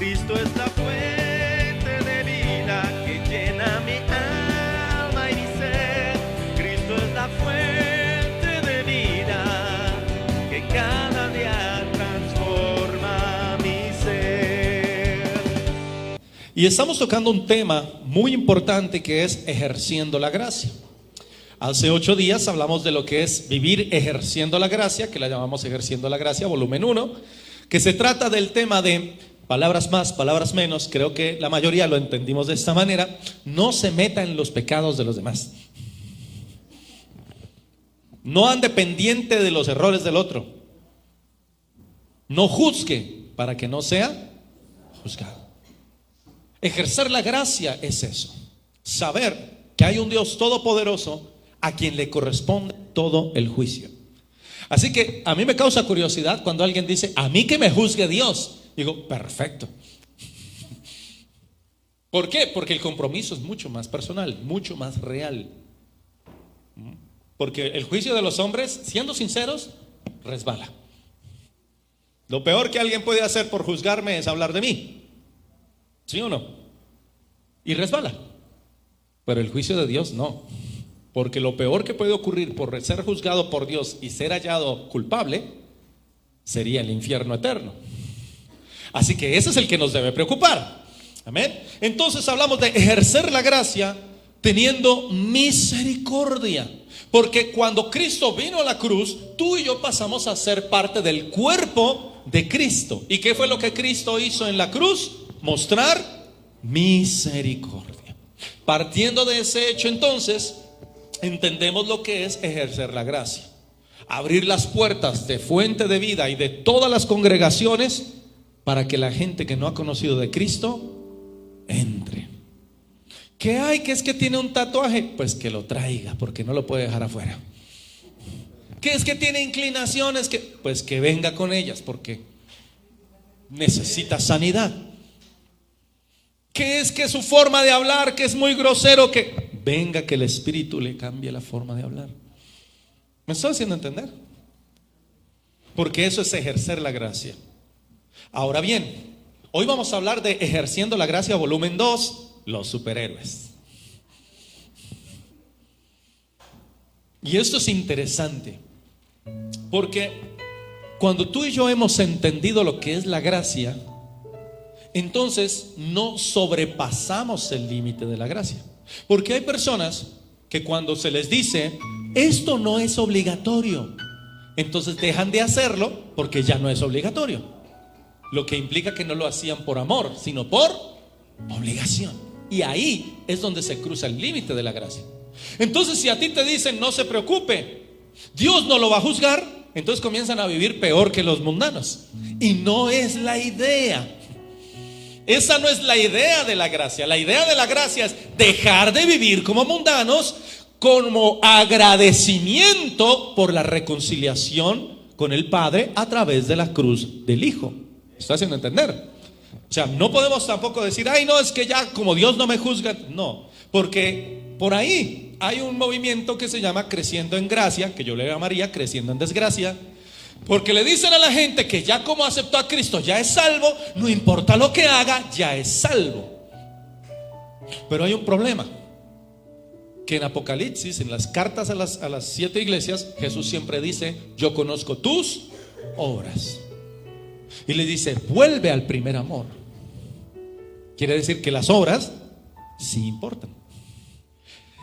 Cristo es la fuente de vida que llena mi alma y mi ser. Cristo es la fuente de vida que cada día transforma mi ser. Y estamos tocando un tema muy importante que es ejerciendo la gracia. Hace 8 días hablamos de lo que es vivir ejerciendo la gracia, que la llamamos Ejerciendo la Gracia, volumen 1, que se trata del tema de palabras más, palabras menos. Creo que la mayoría lo entendimos de esta manera. No se meta en los pecados de los demás. No ande pendiente de los errores del otro. No juzgue para que no sea juzgado. Ejercer la gracia es eso. Saber que hay un Dios todopoderoso a quien le corresponde todo el juicio. Así que a mí me causa curiosidad cuando alguien dice: a mí que me juzgue Dios. Digo, perfecto. ¿Por qué? Porque el compromiso es mucho más personal, mucho más real. Porque el juicio de los hombres, siendo sinceros, resbala. Lo peor que alguien puede hacer por juzgarme es hablar de mí. ¿Sí o no? Y resbala. Pero el juicio de Dios no. Porque lo peor que puede ocurrir por ser juzgado por Dios y ser hallado culpable sería el infierno eterno. Así que ese es el que nos debe preocupar. Amén. Entonces hablamos de ejercer la gracia teniendo misericordia. Porque cuando Cristo vino a la cruz, tú y yo pasamos a ser parte del cuerpo de Cristo. ¿Y qué fue lo que Cristo hizo en la cruz? Mostrar misericordia. Partiendo de ese hecho, entonces entendemos lo que es ejercer la gracia. Abrir las puertas de Fuente de Vida y de todas las congregaciones para que la gente que no ha conocido de Cristo entre. ¿Qué hay? ¿Qué es que tiene un tatuaje? Pues que lo traiga, porque no lo puede dejar afuera. ¿Qué es que tiene inclinaciones? Pues que venga con ellas, porque necesita sanidad. ¿Qué es que su forma de hablar, que es muy grosero, que venga, que el Espíritu le cambie la forma de hablar? ¿Me estoy haciendo entender? Porque eso es ejercer la gracia. Ahora bien, hoy vamos a hablar de Ejerciendo la Gracia, volumen 2, los superhéroes. Y esto es interesante, porque cuando tú y yo hemos entendido lo que es la gracia, entonces no sobrepasamos el límite de la gracia. Porque hay personas que cuando se les dice esto no es obligatorio, entonces dejan de hacerlo porque ya no es obligatorio. Lo que implica que no lo hacían por amor, sino por obligación. Y ahí es donde se cruza el límite de la gracia. Entonces si a ti te dicen no se preocupe, Dios no lo va a juzgar, entonces comienzan a vivir peor que los mundanos. Y no es la idea. Esa no es la idea de la gracia. La idea de la gracia es dejar de vivir como mundanos, como agradecimiento por la reconciliación con el Padre a través de la cruz del Hijo. ¿Está haciendo entender? O sea, no podemos tampoco decir, ay no, es que ya como Dios no me juzga. No, porque por ahí hay un movimiento que se llama Creciendo en Gracia, que yo le llamaría Creciendo en Desgracia. Porque le dicen a la gente que ya como aceptó a Cristo ya es salvo, no importa lo que haga, ya es salvo. Pero hay un problema, que en Apocalipsis, en las cartas a las 7 iglesias, Jesús siempre dice, yo conozco tus obras. Y le dice, vuelve al primer amor. Quiere decir que las obras sí importan.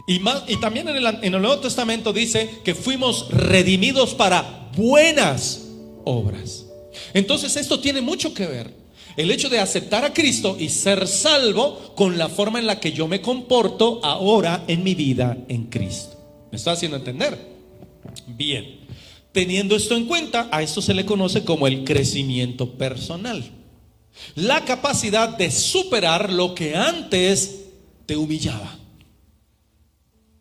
Y también en el Nuevo Testamento dice que fuimos redimidos para buenas obras. Entonces esto tiene mucho que ver, el hecho de aceptar a Cristo y ser salvo, con la forma en la que yo me comporto ahora en mi vida en Cristo. ¿Me está haciendo entender? Bien, teniendo esto en cuenta, a esto se le conoce como el crecimiento personal. La capacidad de superar lo que antes te humillaba.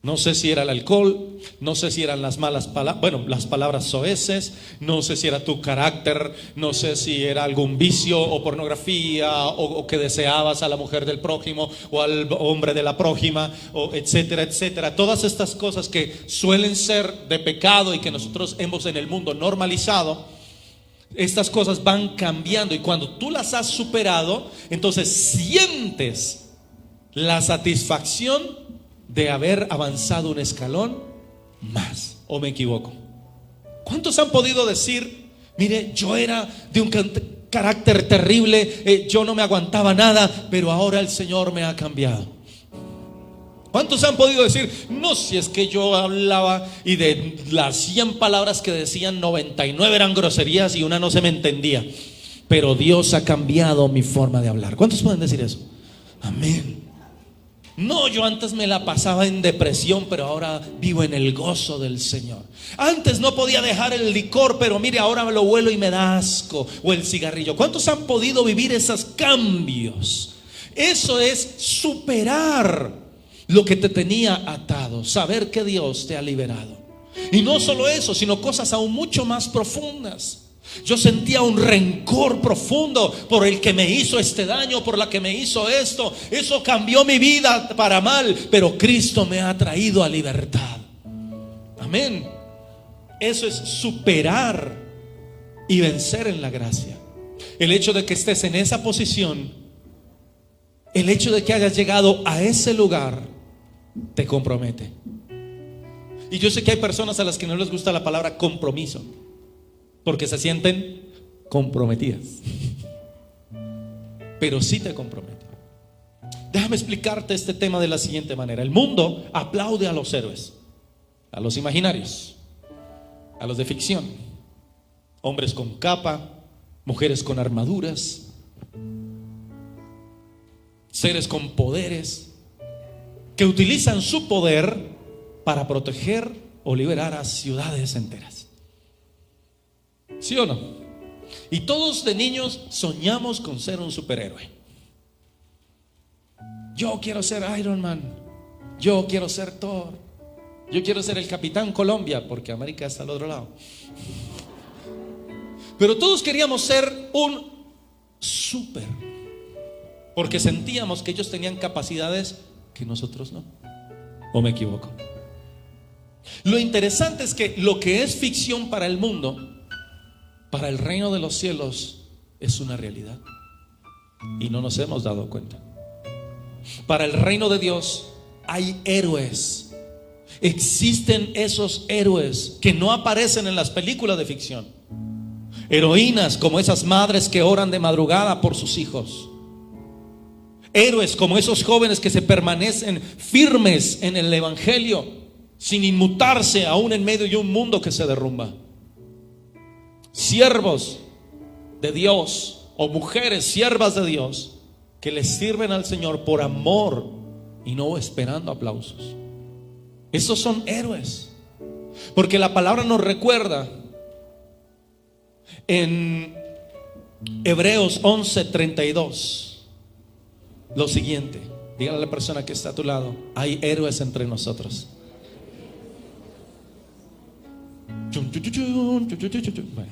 No sé si era el alcohol, no sé si eran las malas palabras, bueno, las palabras soeces, no sé si era tu carácter, no sé si era algún vicio o pornografía o que deseabas a la mujer del prójimo o al hombre de la prójima, o etcétera, etcétera. Todas estas cosas que suelen ser de pecado y que nosotros hemos en el mundo normalizado. estas cosas van cambiando, y cuando tú las has superado, entonces sientes la satisfacción de haber avanzado un escalón más. ¿O me equivoco? ¿Cuántos han podido decir: mire, yo era de un carácter terrible, yo no me aguantaba nada, pero ahora el Señor me ha cambiado? ¿Cuántos han podido decir: no, si es que yo hablaba y de las 100 palabras que decían, 99 eran groserías y una no se me entendía, pero Dios ha cambiado mi forma de hablar? ¿Cuántos pueden decir eso? Amén. No, yo antes me la pasaba en depresión, pero ahora vivo en el gozo del Señor. Antes no podía dejar el licor, pero mire, ahora me lo huelo y me da asco. O el cigarrillo. ¿Cuántos han podido vivir esos cambios? Eso es superar lo que te tenía atado, saber que Dios te ha liberado. Y no solo eso, sino cosas aún mucho más profundas. Yo sentía un rencor profundo por el que me hizo este daño, por la que me hizo esto. Eso cambió mi vida para mal, pero Cristo me ha traído a libertad. Amén. Eso es superar y vencer en la gracia. El hecho de que estés en esa posición, el hecho de que hayas llegado a ese lugar, te compromete. Y yo sé que hay personas a las que no les gusta la palabra compromiso, porque se sienten comprometidas, pero sí te compromete. Déjame explicarte este tema de la siguiente manera. El mundo aplaude a los héroes, a los imaginarios, a los de ficción. Hombres con capa, mujeres con armaduras, seres con poderes, que utilizan su poder para proteger o liberar a ciudades enteras. ¿Sí o no? Y todos de niños soñamos con ser un superhéroe. Yo quiero ser Iron Man, yo quiero ser Thor, yo quiero ser el Capitán Colombia, porque América está al otro lado. Pero todos queríamos ser un super, porque sentíamos que ellos tenían capacidades que nosotros no. ¿O me equivoco? Lo interesante es que lo que es ficción para el mundo, para el reino de los cielos es una realidad, y no nos hemos dado cuenta. Para el reino de Dios hay héroes. Existen esos héroes que no aparecen en las películas de ficción. Heroínas como esas madres que oran de madrugada por sus hijos. Héroes como esos jóvenes que se permanecen firmes en el evangelio sin inmutarse aún en medio de un mundo que se derrumba. Siervos de Dios o mujeres siervas de Dios que les sirven al Señor por amor y no esperando aplausos. Esos son héroes, porque la palabra nos recuerda en Hebreos 11:32 lo siguiente. Dígale a la persona que está a tu lado: hay héroes entre nosotros. Bueno,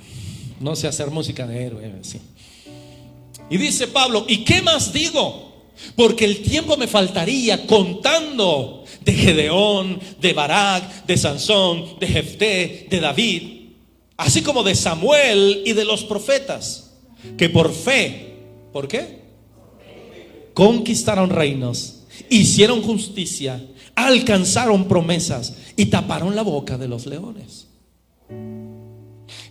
no sé hacer música de héroe, sí. Y dice Pablo: ¿y qué más digo? Porque el tiempo me faltaría contando de Gedeón, de Barak, de Sansón, de Jefté, de David, así como de Samuel y de los profetas, que por fe, ¿por qué? Conquistaron reinos, hicieron justicia, alcanzaron promesas y taparon la boca de los leones.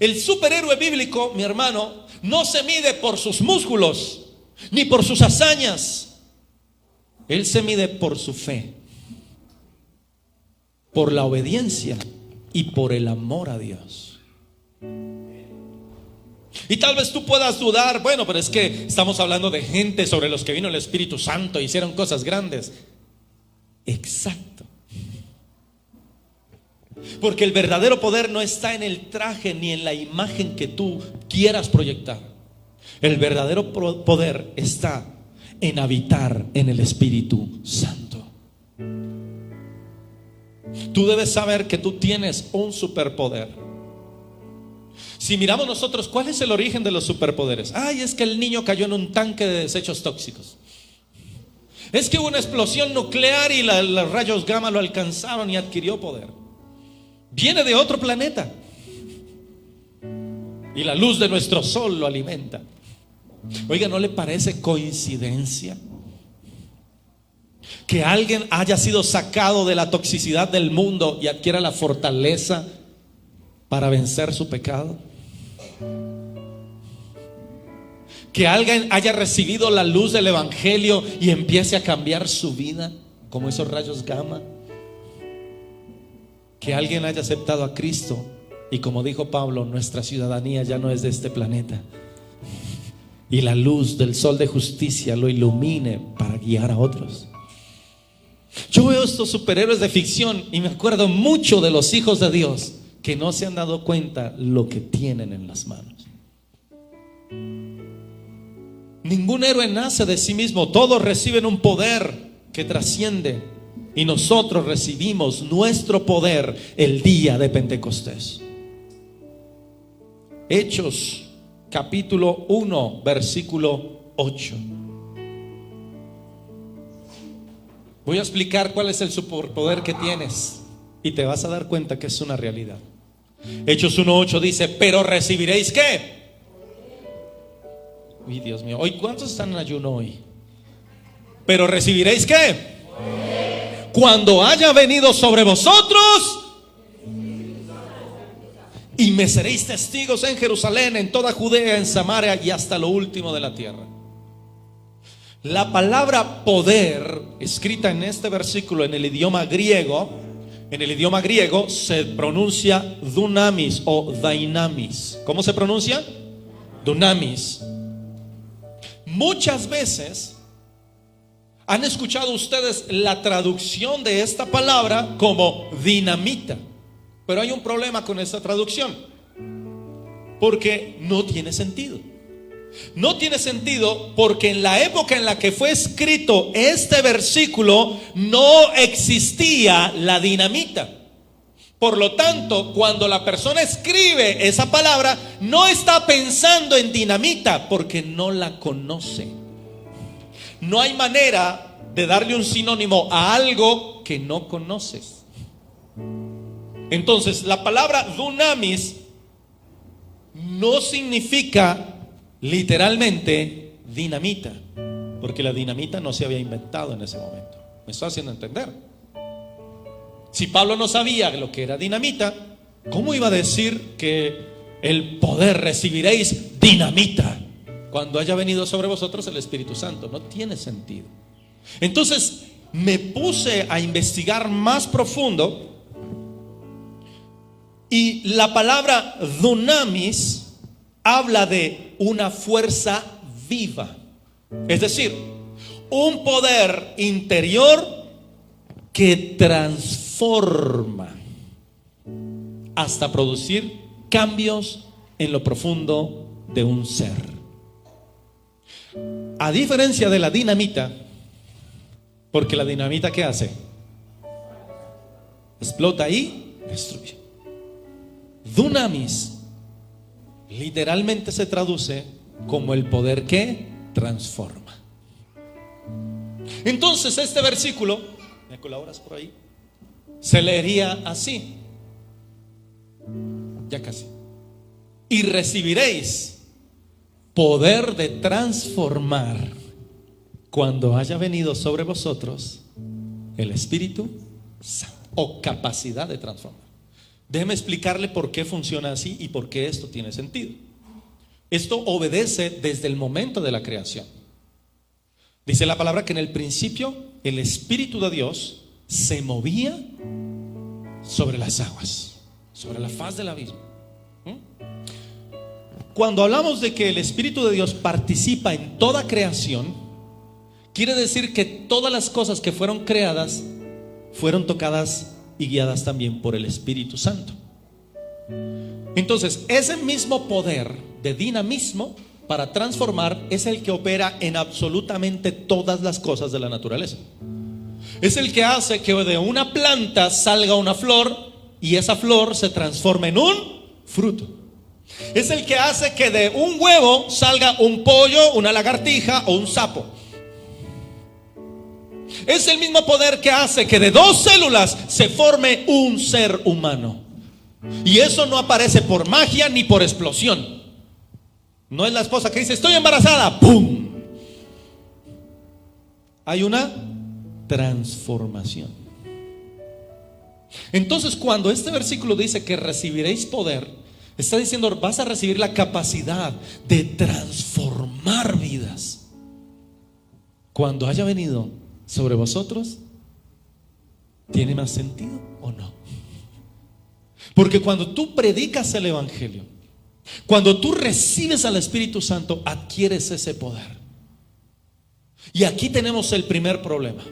El superhéroe bíblico, mi hermano, no se mide por sus músculos ni por sus hazañas. Él se mide por su fe, por la obediencia y por el amor a Dios. Y tal vez tú puedas dudar: bueno, pero es que estamos hablando de gente sobre los que vino el Espíritu Santo e hicieron cosas grandes. Exacto. Porque el verdadero poder no está en el traje ni en la imagen que tú quieras proyectar. El verdadero poder está en habitar en el Espíritu Santo. Tú debes saber que tú tienes un superpoder. Si miramos nosotros, ¿cuál es el origen de los superpoderes? Ay, es que el niño cayó en un tanque de desechos tóxicos. Es que hubo una explosión nuclear y los rayos gamma lo alcanzaron y adquirió poder. Viene de otro planeta. y la luz de nuestro sol lo alimenta. Oiga, ¿no le parece coincidencia que alguien haya sido sacado de la toxicidad del mundo y adquiera la fortaleza para vencer su pecado? Que alguien haya recibido la luz del evangelio y empiece a cambiar su vida como esos rayos gamma. Que alguien haya aceptado a Cristo y, como dijo Pablo, nuestra ciudadanía ya no es de este planeta, y la luz del sol de justicia lo ilumine para guiar a otros. Yo veo estos superhéroes de ficción y me acuerdo mucho de los hijos de Dios que no se han dado cuenta lo que tienen en las manos. Ningún héroe nace de sí mismo, todos reciben un poder que trasciende, y nosotros recibimos nuestro poder el día de Pentecostés. Hechos capítulo 1 versículo 8. Voy a explicar cuál es el superpoder que tienes y te vas a dar cuenta que es una realidad. Hechos 1:8 dice: pero recibiréis ¿qué? Uy, Dios mío, hoy ¿cuántos están en ayuno hoy? Pero recibiréis ¿qué? Cuando haya venido sobre vosotros, y me seréis testigos en Jerusalén, en toda Judea, en Samaria y hasta lo último de la tierra. La palabra poder, escrita en este versículo en el idioma griego, se pronuncia dunamis o dynamis. ¿Cómo se pronuncia? Dunamis. Muchas veces han escuchado ustedes la traducción de esta palabra como dinamita, pero hay un problema con esta traducción, porque no tiene sentido. No tiene sentido porque en la época en la que fue escrito este versículo no existía la dinamita. Por lo tanto, cuando la persona escribe esa palabra, no está pensando en dinamita porque no la conoce. No hay manera de darle un sinónimo a algo que no conoces. Entonces, la palabra dunamis no significa literalmente dinamita, porque la dinamita no se había inventado en ese momento. ¿Me estoy haciendo entender? Si Pablo no sabía lo que era dinamita, ¿cómo iba a decir que el poder recibiréis dinamita cuando haya venido sobre vosotros el Espíritu Santo? No tiene sentido. Entonces me puse a investigar más profundo, y la palabra dunamis habla de una fuerza viva, es decir, un poder interior que transforma hasta producir cambios en lo profundo de un ser. A diferencia de la dinamita, porque la dinamita ¿qué hace? Explota y destruye. Dunamis literalmente se traduce como el poder que transforma. Entonces este versículo, ¿me colaboras por ahí? Se leería así, ya casi: y recibiréis poder de transformar cuando haya venido sobre vosotros el Espíritu Santo, o capacidad de transformar. Déjeme explicarle por qué funciona así y por qué esto tiene sentido. Esto obedece desde el momento de la creación. Dice la palabra que en el principio el Espíritu de Dios se movía sobre las aguas, sobre la faz del abismo. Cuando hablamos de que el Espíritu de Dios participa en toda creación, quiere decir que todas las cosas que fueron creadas fueron tocadas y guiadas también por el Espíritu Santo. Entonces, ese mismo poder de dinamismo para transformar es el que opera en absolutamente todas las cosas de la naturaleza. Es el que hace que de una planta salga una flor y esa flor se transforme en un fruto. Es el que hace que de un huevo salga un pollo, una lagartija o un sapo. Es el mismo poder que hace que de dos células se forme un ser humano. Y eso no aparece por magia ni por explosión. No es la esposa que dice estoy embarazada, ¡pum! Hay una transformación. Entonces, cuando este versículo dice que recibiréis poder, está diciendo vas a recibir la capacidad de transformar vidas. Cuando haya venido sobre vosotros, ¿tiene más sentido o no? Porque cuando tú predicas el evangelio, cuando tú recibes al Espíritu Santo, adquieres ese poder. Y aquí tenemos el primer problema.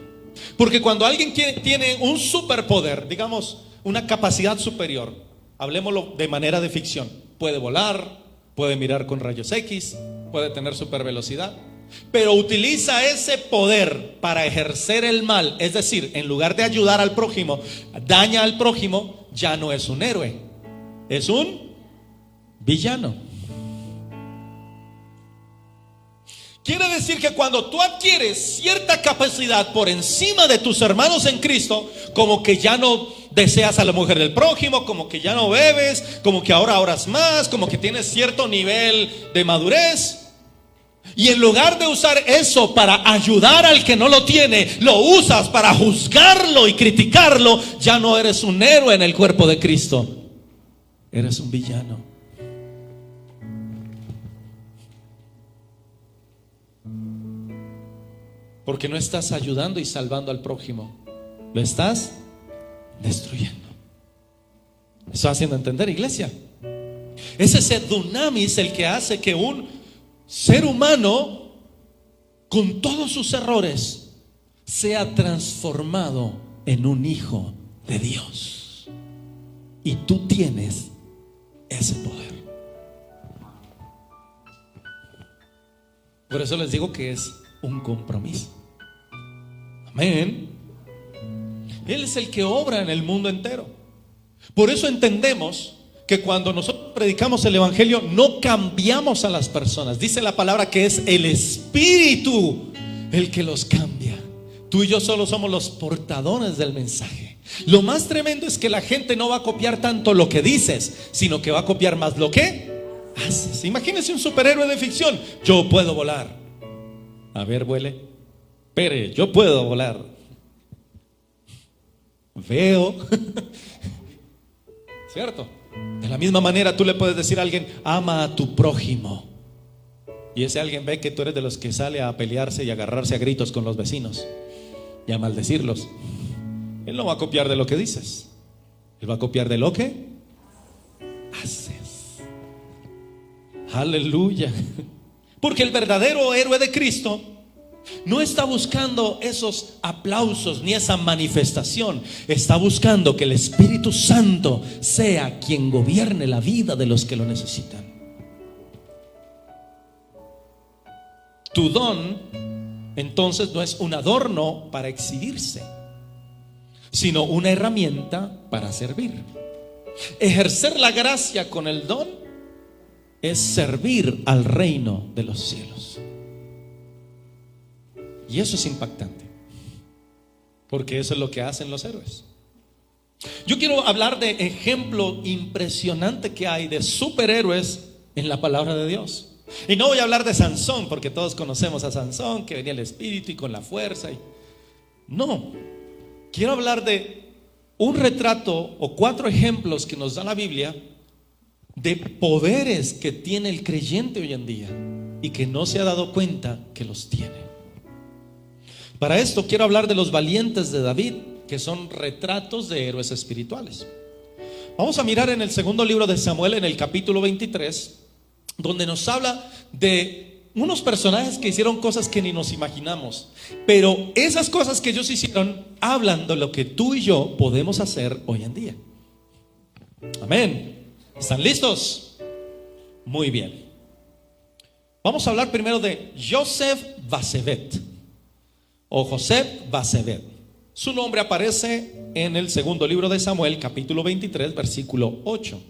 Porque cuando alguien tiene un superpoder, digamos una capacidad superior, hablemoslo de manera de ficción, puede volar, puede mirar con rayos X, puede tener super velocidad, pero utiliza ese poder para ejercer el mal, es decir, en lugar de ayudar al prójimo, daña al prójimo, ya no es un héroe, es un villano. Quiere decir que cuando tú adquieres cierta capacidad por encima de tus hermanos en Cristo, como que ya no deseas a la mujer del prójimo, como que ya no bebes, como que ahora oras más, como que tienes cierto nivel de madurez, y en lugar de usar eso para ayudar al que no lo tiene, lo usas para juzgarlo y criticarlo, ya no eres un héroe en el cuerpo de Cristo, eres un villano. Porque no estás ayudando y salvando al prójimo, lo estás destruyendo. ¿Me estoy haciendo entender, iglesia? Es ese dunamis el que hace que un ser humano, con todos sus errores, sea transformado en un hijo de Dios. Y tú tienes ese poder. Por eso les digo que es un compromiso. Amén. Él es el que obra en el mundo entero. Por eso entendemos que cuando nosotros predicamos el evangelio no cambiamos a las personas. Dice la palabra que es el Espíritu el que los cambia. Tú y yo solo somos los portadores del mensaje. Lo más tremendo es que la gente no va a copiar tanto lo que dices, sino que va a copiar más lo que haces. Imagínense un superhéroe de ficción. Yo puedo volar. A ver, vuele. Pere, yo puedo volar. Veo. ¿Cierto? De la misma manera tú le puedes decir a alguien, ama a tu prójimo, y ese alguien ve que tú eres de los que sale a pelearse y agarrarse a gritos con los vecinos y a maldecirlos. Él no va a copiar de lo que dices, él va a copiar de lo que haces. Aleluya. Porque el verdadero héroe de Cristo no está buscando esos aplausos ni esa manifestación. Está buscando que el Espíritu Santo sea quien gobierne la vida de los que lo necesitan. Tu don, entonces, no es un adorno para exhibirse, sino una herramienta para servir. Ejercer la gracia con el don es servir al reino de los cielos. Y eso es impactante, porque eso es lo que hacen los héroes. Yo quiero hablar de ejemplo impresionante que hay de superhéroes en la palabra de Dios. Y no voy a hablar de Sansón, porque todos conocemos a Sansón, que venía el espíritu y con la fuerza. No, quiero hablar de un retrato o 4 ejemplos que nos da la Biblia de poderes que tiene el creyente hoy en día y que no se ha dado cuenta que los tiene. Para esto quiero hablar de los valientes de David, que son retratos de héroes espirituales. Vamos a mirar en el segundo libro de Samuel, en el capítulo 23, donde nos habla de unos personajes que hicieron cosas que ni nos imaginamos, pero esas cosas que ellos hicieron hablan de lo que tú y yo podemos hacer hoy en día. Amén. ¿Están listos? Muy bien. Vamos a hablar primero de Joseph Basebet, o José Basebet. Su nombre aparece en el segundo libro de Samuel, capítulo 23, versículo 8.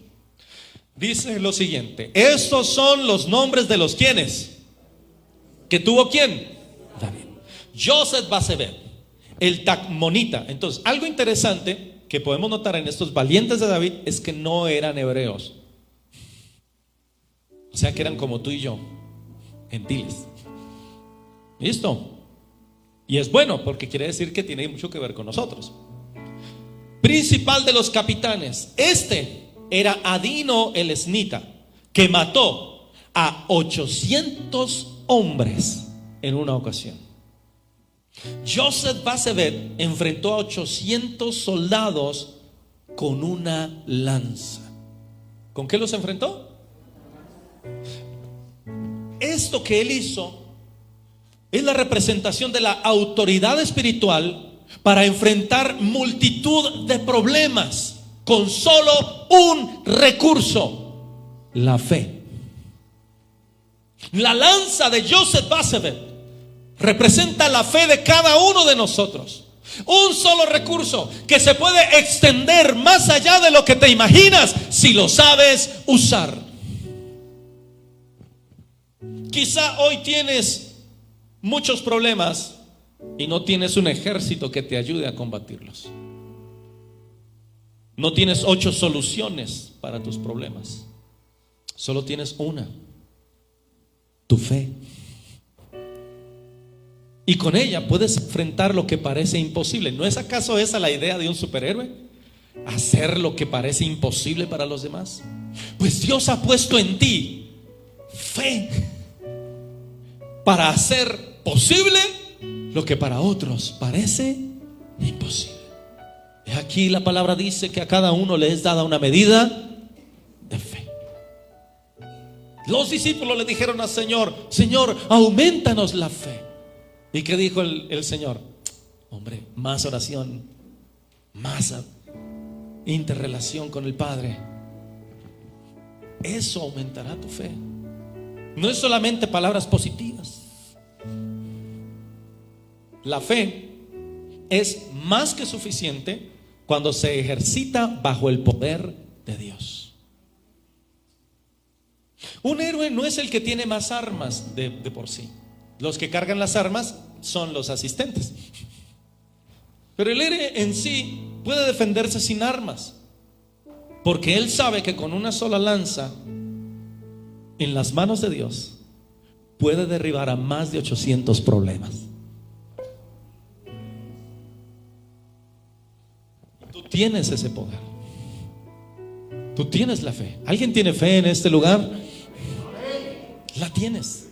Dice lo siguiente: estos son los nombres de los quienes que tuvo quién, David. Joseph Basebet, el tacmonita. Entonces, algo interesante que podemos notar en estos valientes de David es que no eran hebreos. O sea que eran como tú y yo, gentiles. ¿Listo? Y es bueno porque quiere decir que tiene mucho que ver con nosotros. Principal de los capitanes. Este era Adino el esnita, que mató a 800 hombres en una ocasión. Joseph Basebet enfrentó a 800 soldados con una lanza. ¿Con qué los enfrentó? Esto que él hizo es la representación de la autoridad espiritual para enfrentar multitud de problemas con solo un recurso: la fe. La lanza de Joseph Basebet representa la fe de cada uno de nosotros. Un solo recurso que se puede extender más allá de lo que te imaginas si lo sabes usar. Quizá hoy tienes muchos problemas y no tienes un ejército que te ayude a combatirlos. No tienes 8 soluciones para tus problemas. Solo tienes una: tu fe. Y con ella puedes enfrentar lo que parece imposible. ¿No es acaso esa la idea de un superhéroe? Hacer lo que parece imposible para los demás. Pues Dios ha puesto en ti fe para hacer posible lo que para otros parece imposible. Y aquí la palabra dice que a cada uno le es dada una medida de fe. Los discípulos le dijeron al Señor: Señor, aumentanos la fe. ¿Y qué dijo el Señor? Hombre, más oración, más interrelación con el Padre. Eso aumentará tu fe. No es solamente palabras positivas. La fe es más que suficiente cuando se ejercita bajo el poder de Dios. Un héroe no es el que tiene más armas de por sí. Los que cargan las armas son los asistentes. Pero el héroe en sí puede defenderse sin armas, porque él sabe que con una sola lanza en las manos de Dios puede derribar a más de 800 problemas. Tú tienes ese poder. Tú tienes la fe. ¿Alguien tiene fe en este lugar? La tienes.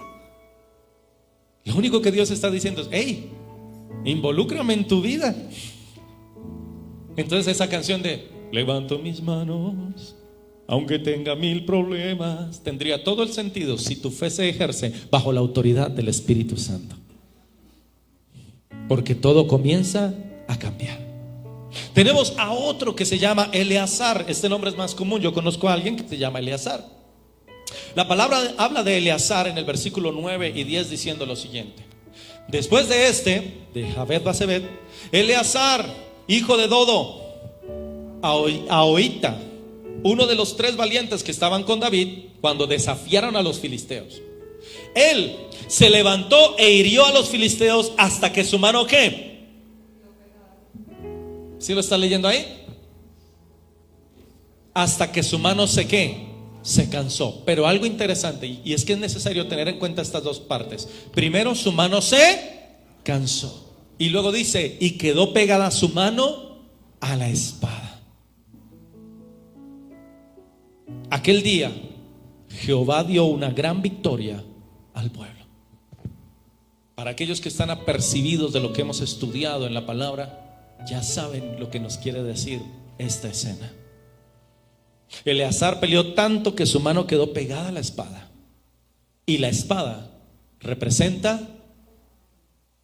Lo único que Dios está diciendo es: hey, involúcrame en tu vida. Entonces esa canción de levanto mis manos aunque tenga 1000 problemas tendría todo el sentido si tu fe se ejerce bajo la autoridad del Espíritu Santo. Porque todo comienza a cambiar. Tenemos a otro que se llama Eleazar. Este nombre es más común. Yo conozco a alguien que se llama Eleazar. La palabra habla de Eleazar en el versículo 9 y 10 diciendo lo siguiente: después de Javed Basebet, Eleazar, hijo de Dodo, Ahoita, uno de los 3 valientes que estaban con David cuando desafiaron a los filisteos. Él se levantó e hirió a los filisteos hasta que su mano, ¿qué? ¿Sí lo está leyendo ahí? Hasta que su mano se cansó. Pero algo interesante, y es que es necesario tener en cuenta estas dos partes. Primero, su mano se cansó, y luego dice: y quedó pegada su mano a la espada. Aquel día Jehová dio una gran victoria al pueblo. Para aquellos que están apercibidos de lo que hemos estudiado en la palabra, ya saben lo que nos quiere decir esta escena. Eleazar peleó tanto que su mano quedó pegada a la espada. Y la espada representa,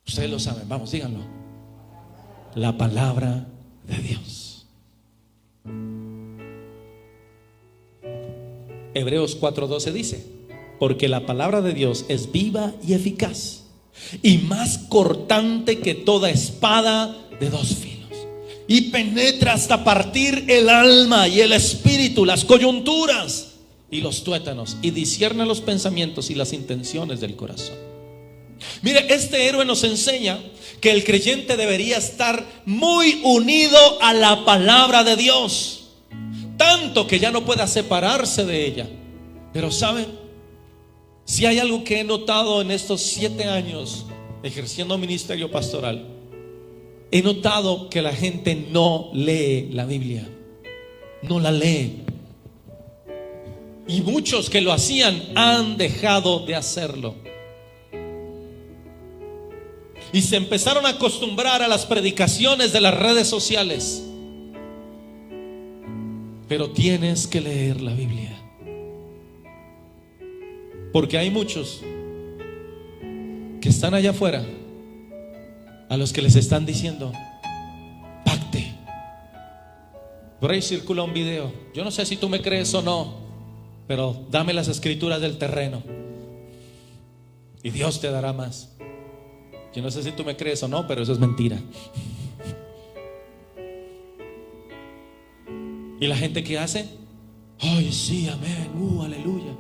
ustedes lo saben, vamos, díganlo, la palabra de Dios. Hebreos 4:12 dice: porque la palabra de Dios es viva y eficaz, y más cortante que toda espada de 2 filos, y penetra hasta partir el alma y el espíritu, las coyunturas y los tuétanos, y discierne los pensamientos y las intenciones del corazón. Mire, este héroe nos enseña que el creyente debería estar muy unido a la palabra de Dios, tanto que ya no pueda separarse de ella. Pero ¿saben? Si hay algo que he notado en estos 7 años ejerciendo ministerio pastoral, he notado que la gente no lee la Biblia, no la lee. Y muchos que lo hacían han dejado de hacerlo. Y se empezaron a acostumbrar a las predicaciones de las redes sociales. Pero tienes que leer la Biblia, porque hay muchos que están allá afuera a los que les están diciendo: pacte. Por ahí circula un video. Yo no sé si tú me crees o no, pero dame las escrituras del terreno y Dios te dará más. Yo no sé si tú me crees o no, pero eso es mentira. ¿Y la gente qué hace? Ay, sí, amén, aleluya.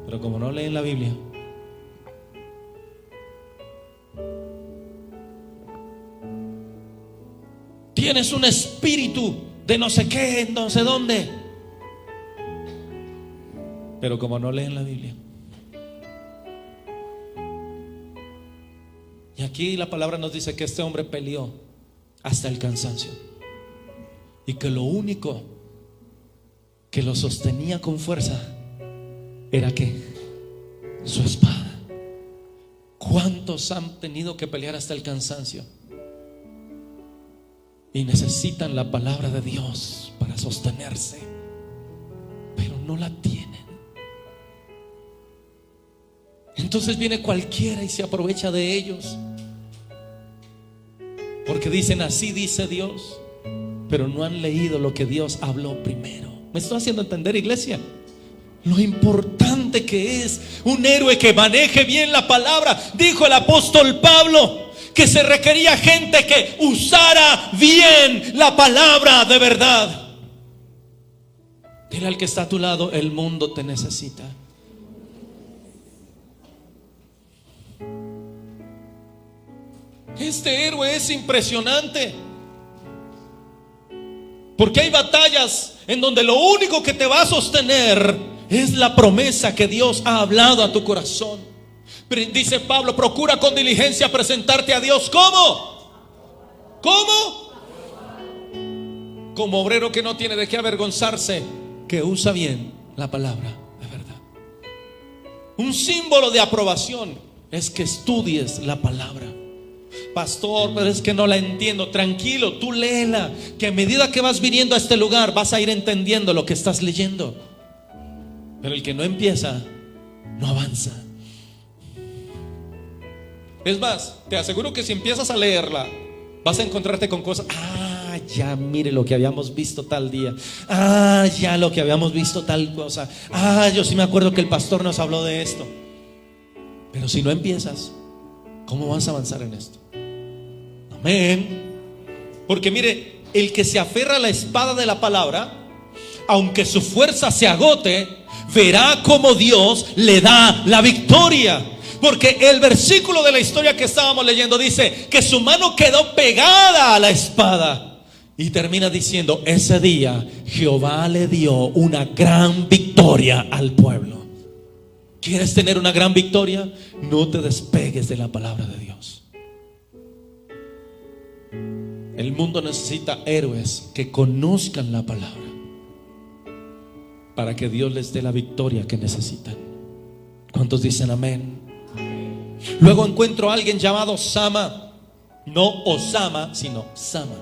Pero como no leen la Biblia, tienes un espíritu de no sé qué, no sé dónde, pero como no leen la Biblia. Y aquí la palabra nos dice que este hombre peleó hasta el cansancio, y que lo único que lo sostenía con fuerza era que su espada. ¿Cuántos han tenido que pelear hasta el cansancio y necesitan la palabra de Dios para sostenerse, pero no la tienen? Entonces viene cualquiera y se aprovecha de ellos, porque dicen: así dice Dios, pero no han leído lo que Dios habló primero. ¿Me estoy haciendo entender, iglesia? Lo importante que es un héroe que maneje bien la palabra. Dijo el apóstol Pablo que se requería gente que usara bien la palabra de verdad. Dile al que está a tu lado: el mundo te necesita. Este héroe es impresionante, porque hay batallas en donde lo único que te va a sostener es la promesa que Dios ha hablado a tu corazón. Pero dice Pablo: procura con diligencia presentarte a Dios. ¿Cómo? ¿Cómo? Como obrero que no tiene de qué avergonzarse, que usa bien la palabra de verdad. Un símbolo de aprobación es que estudies la palabra. Pastor, pero es que no la entiendo. Tranquilo, tú léela, que a medida que vas viniendo a este lugar vas a ir entendiendo lo que estás leyendo. Pero el que no empieza, no avanza. Es más, te aseguro que si empiezas a leerla, vas a encontrarte con cosas. Ya mire lo que habíamos visto tal día. Ya lo que habíamos visto tal cosa. Yo sí me acuerdo que el pastor nos habló de esto. Pero si no empiezas, ¿cómo vas a avanzar en esto? Amén. Porque mire, el que se aferra a la espada de la palabra, aunque su fuerza se agote, verá cómo Dios le da la victoria. Porque el versículo de la historia que estábamos leyendo dice que su mano quedó pegada a la espada, y termina diciendo: ese día Jehová le dio una gran victoria al pueblo. ¿Quieres tener una gran victoria? No te despegues de la palabra de Dios. El mundo necesita héroes que conozcan la palabra para que Dios les dé la victoria que necesitan. ¿Cuántos dicen amén? Luego encuentro a alguien llamado Sama. No Osama, sino Sama.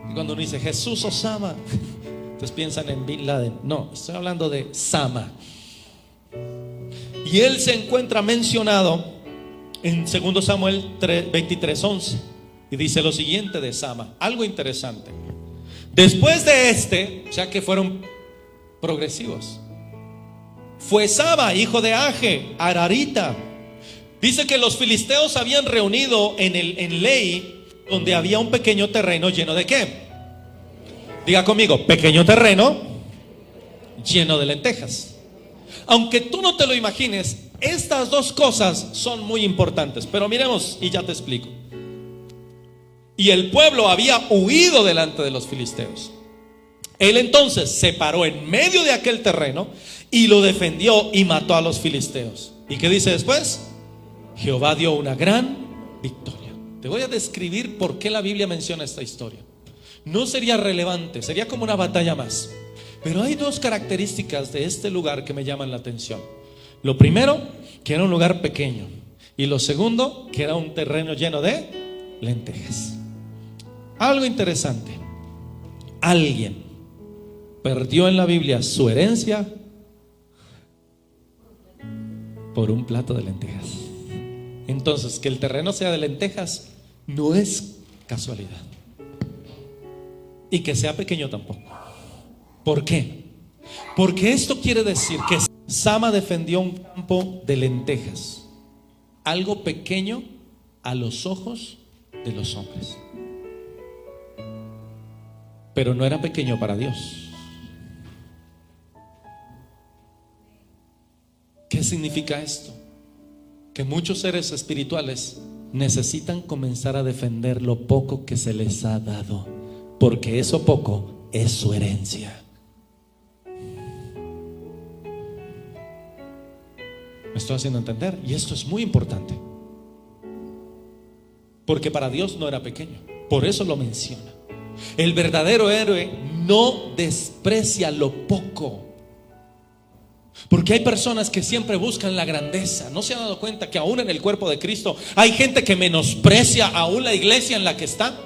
Y cuando uno dice Jesús Osama, entonces piensan en Bin Laden. No, estoy hablando de Sama. Y él se encuentra mencionado en 2 Samuel 23:11. Y dice lo siguiente de Sama, algo interesante. Después de o sea que fueron progresivos, fue Sama, hijo de Age, Ararita. Dice que los filisteos habían reunido en Lei, donde había un pequeño terreno lleno de ¿qué? Diga conmigo: pequeño terreno lleno de lentejas. Aunque tú no te lo imagines, estas dos cosas son muy importantes. Pero miremos y ya te explico. Y el pueblo había huido delante de los filisteos. Él entonces se paró en medio de aquel terreno y lo defendió y mató a los filisteos. ¿Y qué dice después? Jehová dio una gran victoria. Te voy a describir por qué la Biblia menciona esta historia. No sería relevante, sería como una batalla más. Pero hay dos características de este lugar que me llaman la atención. Lo primero, que era un lugar pequeño. Y lo segundo, que era un terreno lleno de lentejas. Algo interesante. Alguien perdió en la Biblia su herencia por un plato de lentejas. Entonces, que el terreno sea de lentejas no es casualidad. Y que sea pequeño tampoco. ¿Por qué? Porque esto quiere decir que Sama defendió un campo de lentejas, algo pequeño a los ojos de los hombres, pero no era pequeño para Dios. ¿Qué significa esto? Que muchos seres espirituales necesitan comenzar a defender lo poco que se les ha dado, porque eso poco es su herencia. ¿Me estoy haciendo entender? Y esto es muy importante, porque para Dios no era pequeño. Por eso lo menciona. El verdadero héroe no desprecia lo poco. Porque hay personas que siempre buscan la grandeza. ¿No se han dado cuenta que aún en el cuerpo de Cristo hay gente que menosprecia aún la iglesia en la que está?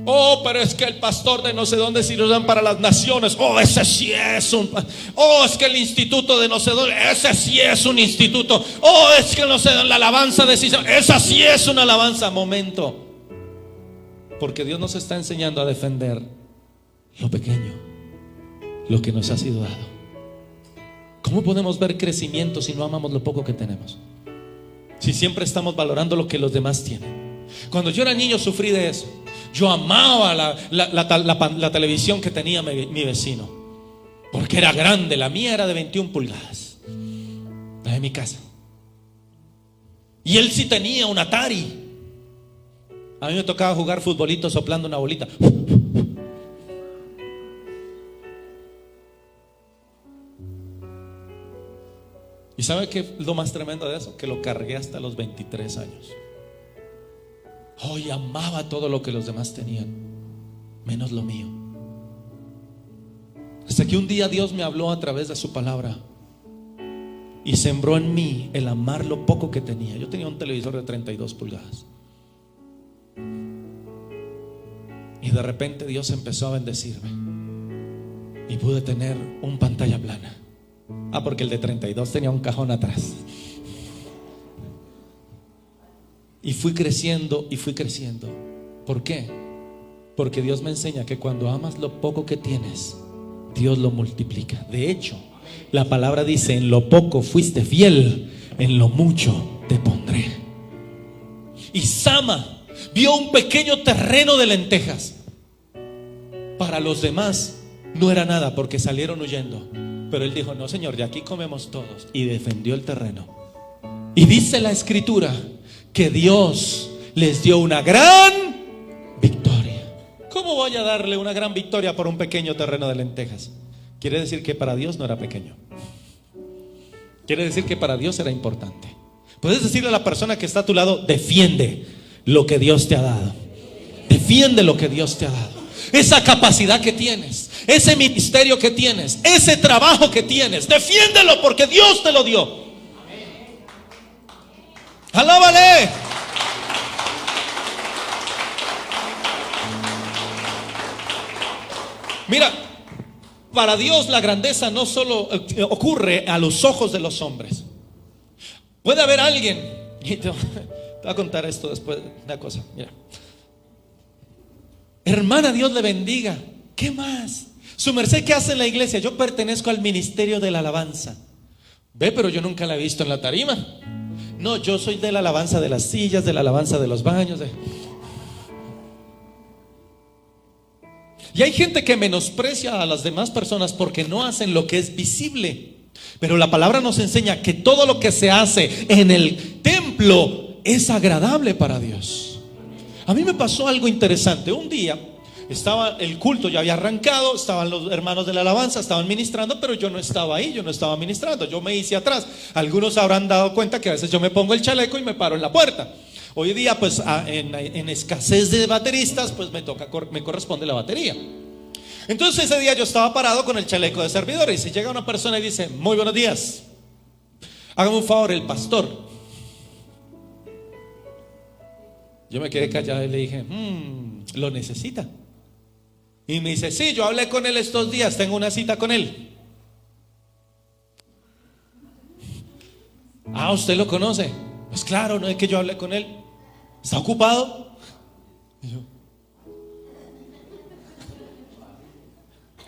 Oh, pero es que el pastor de no sé dónde si lo dan para las naciones. Oh, ese sí es un. Oh, es que el instituto de no sé dónde, ese sí es un instituto. Oh, es que no sé, la alabanza de sí, esa sí es una alabanza. Momento. Porque Dios nos está enseñando a defender lo pequeño, lo que nos ha sido dado. ¿Cómo podemos ver crecimiento si no amamos lo poco que tenemos? Si siempre estamos valorando lo que los demás tienen. Cuando yo era niño sufrí de eso. Yo amaba la televisión que tenía mi vecino, porque era grande. La mía era de 21 pulgadas, la de mi casa. Y él sí tenía un Atari. A mí me tocaba jugar futbolito soplando una bolita. ¿Y sabe qué es lo más tremendo de eso? Que lo cargué hasta los 23 años. Hoy amaba todo lo que los demás tenían, menos lo mío. Hasta que un día Dios me habló a través de su palabra y sembró en mí el amar lo poco que tenía. Yo tenía un televisor de 32 pulgadas. Y de repente Dios empezó a bendecirme y pude tener un pantalla plana. Porque el de 32 tenía un cajón atrás. Y fui creciendo y fui creciendo. ¿Por qué? Porque Dios me enseña que cuando amas lo poco que tienes, Dios lo multiplica. De hecho, la palabra dice: en lo poco fuiste fiel, en lo mucho te pondré. Y Sama vio un pequeño terreno de lentejas. Para los demás no era nada, porque salieron huyendo. Pero él dijo: no, Señor, de aquí comemos todos. Y defendió el terreno. Y dice la escritura que Dios les dio una gran victoria. ¿Cómo voy a darle una gran victoria por un pequeño terreno de lentejas? Quiere decir que para Dios no era pequeño. Quiere decir que para Dios era importante. Puedes decirle a la persona que está a tu lado: defiende lo que Dios te ha dado. Defiende lo que Dios te ha dado. Esa capacidad que tienes, ese ministerio que tienes, ese trabajo que tienes, defiéndelo porque Dios te lo dio. ¡Alábale! Mira, para Dios la grandeza no solo ocurre a los ojos de los hombres. Puede haber alguien, y te voy a contar esto después, una cosa. Mira, hermana, Dios le bendiga. ¿Qué más? Su merced, ¿qué hace en la iglesia? Yo pertenezco al ministerio de la alabanza. Ve, pero yo nunca la he visto en la tarima. No, yo soy de la alabanza de las sillas, de la alabanza de los baños. Y hay gente que menosprecia a las demás personas porque no hacen lo que es visible. Pero la palabra nos enseña que todo lo que se hace en el templo es agradable para Dios. A mí me pasó algo interesante. Un día el culto ya había arrancado, estaban los hermanos de la alabanza, estaban ministrando, pero yo no estaba ahí, yo no estaba ministrando, yo me hice atrás. Algunos habrán dado cuenta que a veces yo me pongo el chaleco y me paro en la puerta. Hoy día pues en escasez de bateristas pues me corresponde la batería. Entonces ese día yo estaba parado con el chaleco de servidor, y si llega una persona y dice: muy buenos días, hágame un favor, el pastor. Yo me quedé callado y le dije: ¿lo necesita? Y me dice: sí, yo hablé con él estos días, tengo una cita con él. Ah, ¿usted lo conoce? Pues claro, no es que yo hablé con él. ¿Está ocupado? Y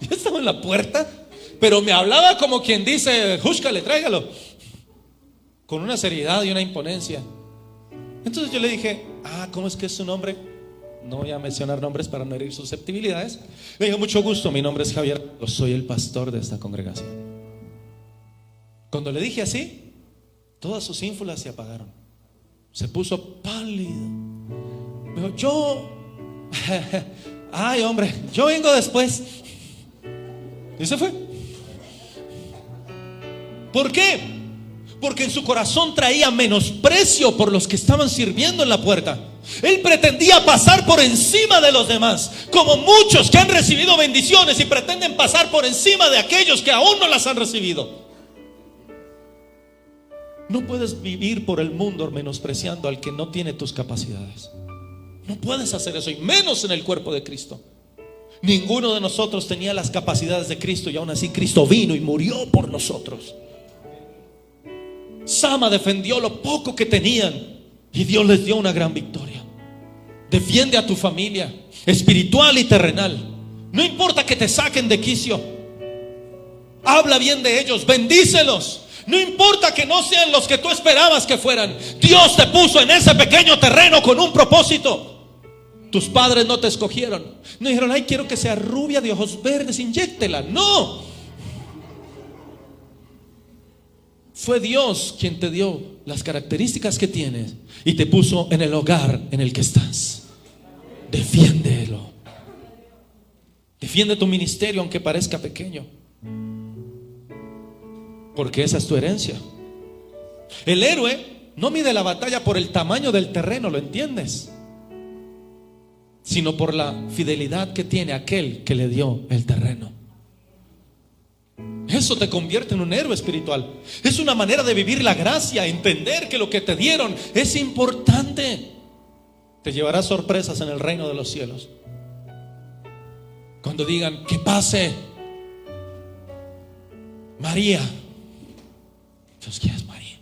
yo estaba en la puerta, pero me hablaba como quien dice: júzcale, tráigalo, con una seriedad y una imponencia. Entonces yo le dije: ¿cómo es que es su nombre? No voy a mencionar nombres para no herir susceptibilidades. Le dije: mucho gusto, mi nombre es Javier, yo soy el pastor de esta congregación. Cuando le dije así, todas sus ínfulas se apagaron. Se puso pálido. Me dijo: ay hombre, yo vengo después. Y se fue. ¿Por qué? Porque en su corazón traía menosprecio por los que estaban sirviendo en la puerta. Él pretendía pasar por encima de los demás, como muchos que han recibido bendiciones y pretenden pasar por encima de aquellos que aún no las han recibido. No puedes vivir por el mundo menospreciando al que no tiene tus capacidades. No puedes hacer eso, y menos en el cuerpo de Cristo. Ninguno de nosotros tenía las capacidades de Cristo, y aún así Cristo vino y murió por nosotros. Sama defendió lo poco que tenían y Dios les dio una gran victoria. Defiende a tu familia espiritual y terrenal. No importa que te saquen de quicio, habla bien de ellos, bendícelos. No importa que no sean los que tú esperabas que fueran. Dios te puso en ese pequeño terreno con un propósito. Tus padres no te escogieron. No dijeron: ay, quiero que sea rubia de ojos verdes, inyéctela. No. Fue Dios quien te dio las características que tienes y te puso en el hogar en el que estás. Defiéndelo. Defiende tu ministerio aunque parezca pequeño, porque esa es tu herencia. El héroe no mide la batalla por el tamaño del terreno, ¿lo entiendes? Sino por la fidelidad que tiene aquel que le dio el terreno. Eso te convierte en un héroe espiritual. Es una manera de vivir la gracia, entender que lo que te dieron es importante. Te llevará sorpresas en el reino de los cielos. Cuando digan: que pase María. Dios, ¿quién es María?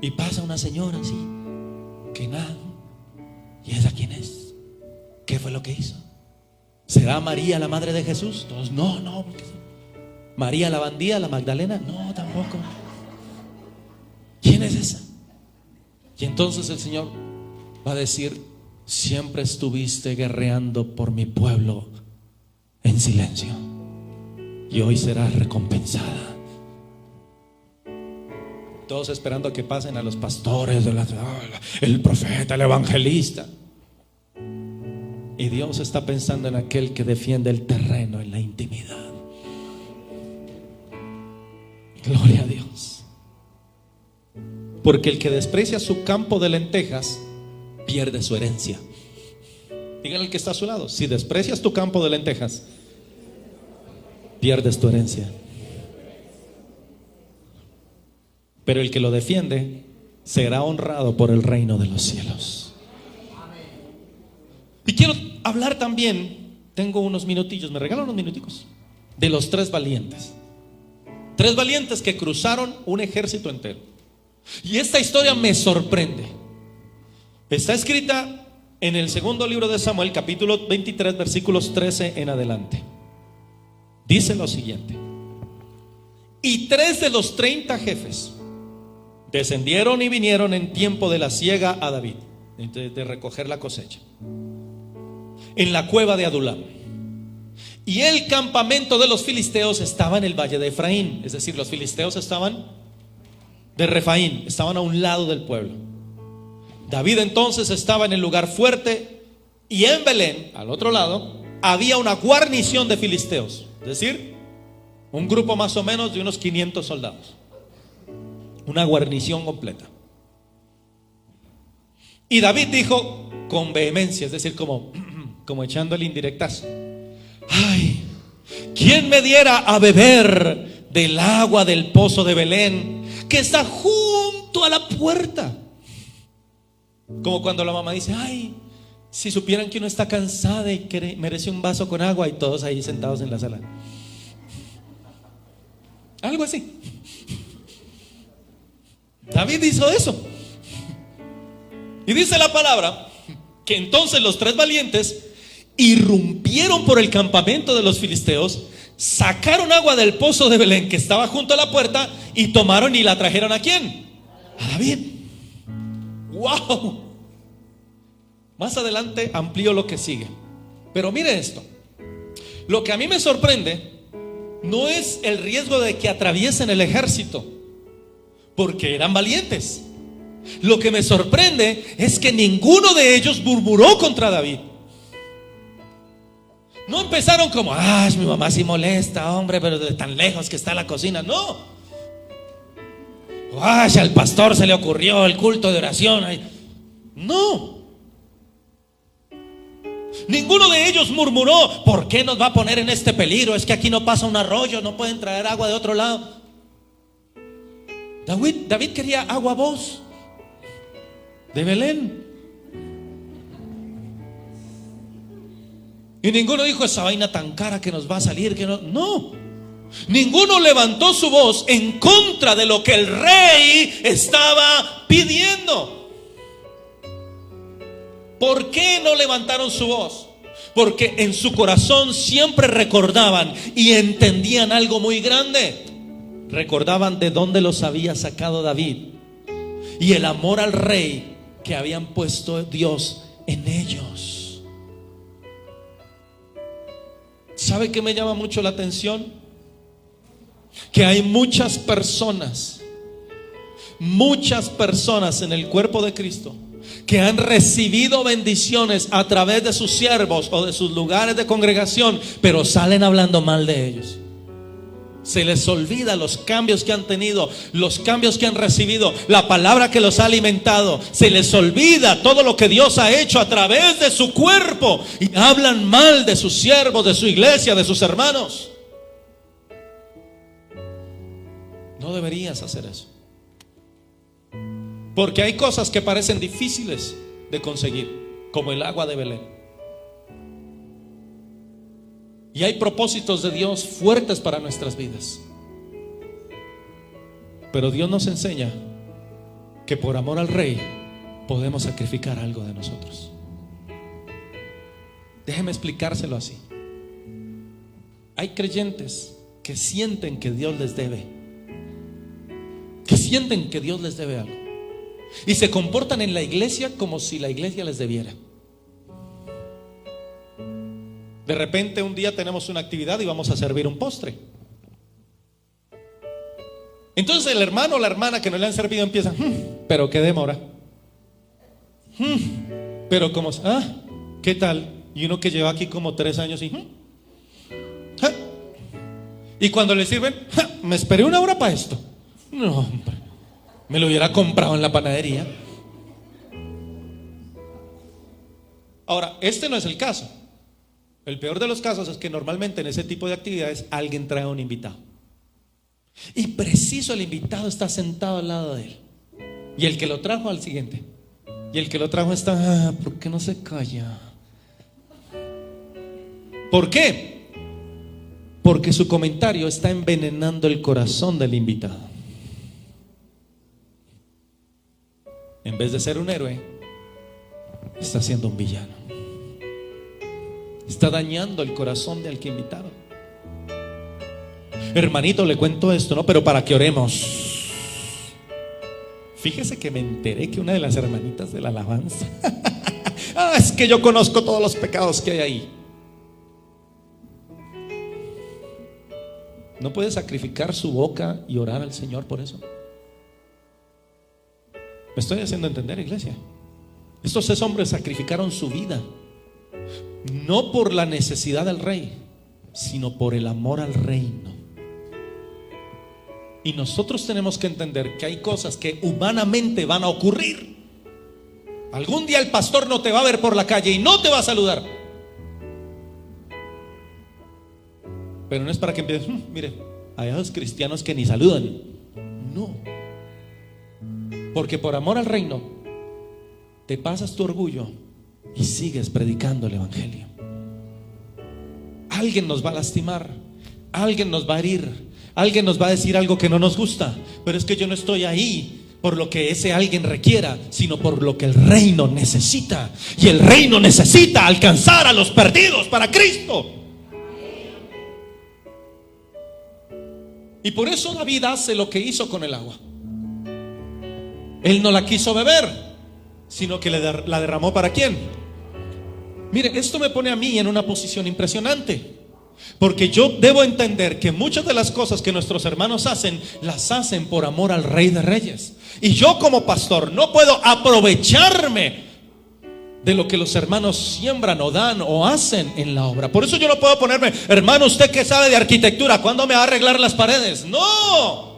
Y pasa una señora así, que nada. ¿Y esa quién es? ¿Qué fue lo que hizo? ¿Será María la madre de Jesús? Todos: no, porque María la bandida, la Magdalena. No, tampoco. ¿Quién es esa? Y entonces el Señor va a decir: siempre estuviste guerreando por mi pueblo en silencio, y hoy serás recompensada. Todos esperando a que pasen a los pastores, el profeta, el evangelista. Y Dios está pensando en aquel que defiende el terreno en la intimidad. Gloria a Dios. Porque el que desprecia su campo de lentejas pierde su herencia. Díganle al que está a su lado: si desprecias tu campo de lentejas, pierdes tu herencia. Pero el que lo defiende será honrado por el reino de los cielos. Y quiero hablar también, tengo unos minutillos, me regalan unos minuticos, de los 3 valientes. 3 valientes que cruzaron un ejército entero. Y esta historia me sorprende. Está escrita en el segundo libro de Samuel, capítulo 23, versículos 13 en adelante. Dice lo siguiente: y 3 de los 30 jefes descendieron y vinieron en tiempo de la siega a David, de recoger la cosecha, en la cueva de Adulam. Y el campamento de los filisteos estaba en el valle de Efraín. Es decir, los filisteos estaban de Refaín, estaban a un lado del pueblo. David entonces estaba en el lugar fuerte Y en Belén, al otro lado, había una guarnición de filisteos, es decir, un grupo más o menos de unos 500 soldados. Una guarnición completa. Y David dijo con vehemencia, es decir, como echando el indirectazo: ay, ¿quién me diera a beber del agua del pozo de Belén, que está junto a la puerta? Como cuando la mamá dice: ay, si supieran que uno está cansada y que merece un vaso con agua, y todos ahí sentados en la sala. Algo así. David hizo eso. Y dice la palabra que entonces los 3 valientes irrumpieron por el campamento de los filisteos, sacaron agua del pozo de Belén que estaba junto a la puerta y tomaron y la trajeron ¿a quién? A David. ¡Wow! Más adelante amplío lo que sigue. Pero mire esto. Lo que a mí me sorprende no es el riesgo de que atraviesen el ejército, porque eran valientes. Lo que me sorprende es que ninguno de ellos murmuró contra David. No empezaron como: ay, mi mamá sí molesta, hombre, pero de tan lejos que está la cocina. No. Ay, al pastor se le ocurrió el culto de oración. Ay. No. Ninguno de ellos murmuró: ¿por qué nos va a poner en este peligro? Es que aquí no pasa un arroyo, no pueden traer agua de otro lado. David quería agua voz de Belén. Y ninguno dijo: esa vaina tan cara que nos va a salir, que no. No. Ninguno levantó su voz en contra de lo que el rey estaba pidiendo. ¿Por qué no levantaron su voz? Porque en su corazón siempre recordaban y entendían algo muy grande. Recordaban de dónde los había sacado David y el amor al rey que habían puesto Dios en ellos. ¿Sabe qué me llama mucho la atención? Que hay muchas personas en el cuerpo de Cristo que han recibido bendiciones a través de sus siervos o de sus lugares de congregación, pero salen hablando mal de ellos. Se les olvida los cambios que han tenido, los cambios que han recibido, la palabra que los ha alimentado. Se les olvida todo lo que Dios ha hecho a través de su cuerpo y hablan mal de sus siervos, de su iglesia, de sus hermanos. No deberías hacer eso, porque hay cosas que parecen difíciles de conseguir, como el agua de Belén. Y hay propósitos de Dios fuertes para nuestras vidas. Pero Dios nos enseña que por amor al Rey podemos sacrificar algo de nosotros. Déjeme explicárselo así. Hay creyentes que sienten que Dios les debe, algo, y se comportan en la iglesia como si la iglesia les debiera. De repente un día tenemos una actividad y vamos a servir un postre. Entonces el hermano o la hermana que no le han servido empieza: pero qué demora, pero como, ¿qué tal? Y uno que lleva aquí como 3 años y cuando le sirven, me esperé 1 hora para esto. No, hombre, me lo hubiera comprado en la panadería. Ahora, este no es el caso. El peor de los casos es que normalmente en ese tipo de actividades alguien trae a un invitado, y preciso el invitado está sentado al lado de él, y el que lo trajo al siguiente, y el que lo trajo está: ¿por qué no se calla? ¿Por qué? Porque su comentario está envenenando el corazón del invitado. En vez de ser un héroe, está siendo un villano. Está dañando el corazón del que invitaron. Hermanito, le cuento esto, ¿no? Pero para que oremos. Fíjese que me enteré que una de las hermanitas de la alabanza es que yo conozco todos los pecados que hay ahí. ¿No puede sacrificar su boca y orar al Señor por eso? ¿Me estoy haciendo entender, iglesia? Estos 6 hombres sacrificaron su vida no por la necesidad del rey, sino por el amor al reino. Y nosotros tenemos que entender que hay cosas que humanamente van a ocurrir. Algún día el pastor no te va a ver por la calle y no te va a saludar. Pero no es para que empieces, mire, hay esos cristianos que ni saludan. No. Porque por amor al reino te pasas tu orgullo y sigues predicando el evangelio. Alguien nos va a lastimar, alguien nos va a herir, alguien nos va a decir algo que no nos gusta, pero es que yo no estoy ahí por lo que ese alguien requiera, sino por lo que el reino necesita. Y el reino necesita alcanzar a los perdidos para Cristo. Y por eso David hace lo que hizo con el agua. Él no la quiso beber, sino que la derramó. ¿Para quién? Mire, esto me pone a mí en una posición impresionante, porque yo debo entender que muchas de las cosas que nuestros hermanos hacen, las hacen por amor al Rey de Reyes. Y yo como pastor no puedo aprovecharme de lo que los hermanos siembran o dan o hacen en la obra. Por eso yo no puedo ponerme, hermano, usted que sabe de arquitectura, ¿cuándo me va a arreglar las paredes? No.